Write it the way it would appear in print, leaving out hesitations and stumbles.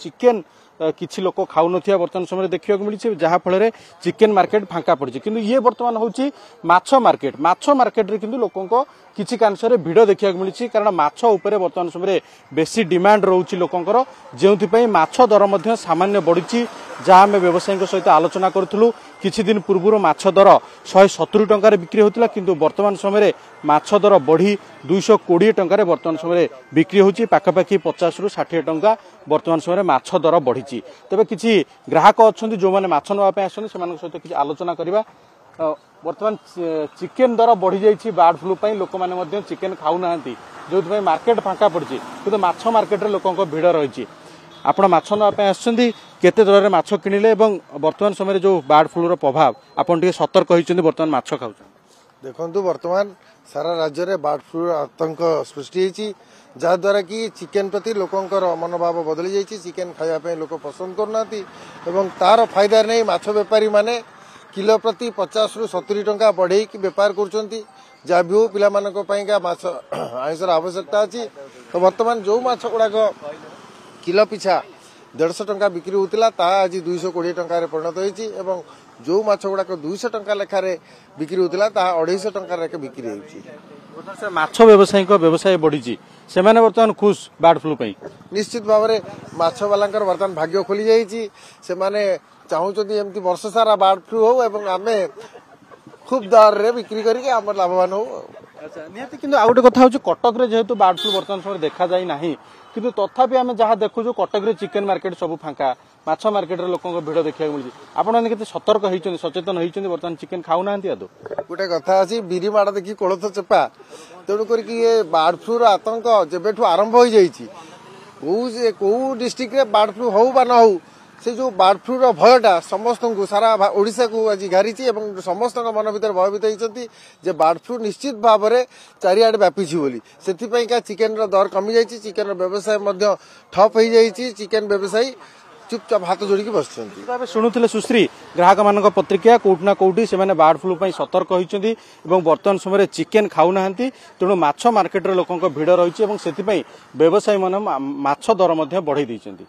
chicken किसी लोक खाऊ बर्तमान समय देखा मिली जहाँफल चिकेन मार्केट फांका पड़ी कि ये बर्तमान हूँ माछ मार्केट किंतु लोकों किसी कांशरे भिड़ देखा मिली कारण माछ उपरे बर्तमान समय बेसी डिमांड रोचे लोकंर जो माछ दर सामान्य बढ़ी जहाँ आम व्यवसायी सहित आलोचना करूँ किछि दिन पूर्व माछ दर 170 टंकार बिक्री होता किंतु वर्तमान समय माछ दर बढ़ी 220 टंकार वर्तमान समय बिक्री होची पाखापाखि 50 रु 60 टंका वर्तमान समय माछ दर बढ़ी तेज किछि ग्राहक अच्छा जो मैंने माछ नापी आसते सहित किसी आलोचना करवा वर्तमान चिकेन दर बढ़ी जाइए बर्ड फ्लू लोक मैंने चिकेन खाऊना जो मार्केट फांका पड़ी किंतु माछ मार्केट लोकों भिड़ रही आपण माछ नापी आसुँच केते दर में माछ किणिले वर्तमान समय जो बर्ड फ्लूर प्रभाव आपन सतर्क होती वर्तमान माछ खाऊ देखु वर्तमान सारा राज्य में बर्ड फ्लू आतंक सृष्टि होती जहाद्वारा कि चिकेन प्रति लोकंर मनोभाव बदली जाइए चिकेन खायापी लोक पसंद करना तार फायदा नहीं माछ बेपारी माने किलो प्रति 50 रु 70 टंका बढ़े बेपार कर जहाँ भी हो पाइका माछ आइंसर आवश्यकता अच्छी तो वर्तमान जो माछ गुड़ाक किलो पिछा 150 टंका बिक्री होता आज 220 टंकार परिणत होती जो माछ गुड़ाक 200 टंका लेखारे बिक्री होता 250 टंका लेखे बिक्री होती माछ व्यवसायी व्यवसाय बढ़ी से बर्तमान खुश बर्ड फ्लू निश्चित भाव में माछ वाला बर्तमान भाग्य खोली जाइए से चाहते एमती वर्ष सारा बर्ड फ्लू हो एवं आमे खूब दर रे बिक्री करके आम लाभवान हो निहती कि आउ गोटे कथा कटक रे जेहेतु बर्ड फ्लू बर्तमान समय देखा जाए ना किंतु तथापि आम जहाँ देखु कटक रे चिकेन मार्केट सब फांका माछ मार्केट रे लोकों भिड़ देखा मिली आपते सतर्क होती सचेतन होती बर्तमान चिकेन खाऊना गोटे कथा अच्छी बिरी माड़ देखी कोलथ चेपा तेणुक ये बर्ड फ्लूर आतंक जब आरंभ हो जाइए कौ डिस्ट्रिक्ट रे बर्ड फ्लू हो बा न हो से जो बर्ड फ्लूर भयटा समस्त को सारा ओडिशा को आज घारी समस्त मन भर भयभीत होती जे बर्ड फ्लू निश्चित भाव में चारिआडे व्यापी बोली से चिकेन दर कमी जाइए चिकेन व्यवसाय ठप हो जाइए चिकेन व्यवसायी चुपचाप हाथ जोड़ी बस शुणुले सुश्री ग्राहक मान प्रतिक्रिया कौटना कौटी से बर्ड फ्लू सतर्क होती वर्तमान समय चिकेन खाऊना तेणु माछ मार्केट लोकों भिड़ रही व्यवसायी मान माछ दर बढ़ई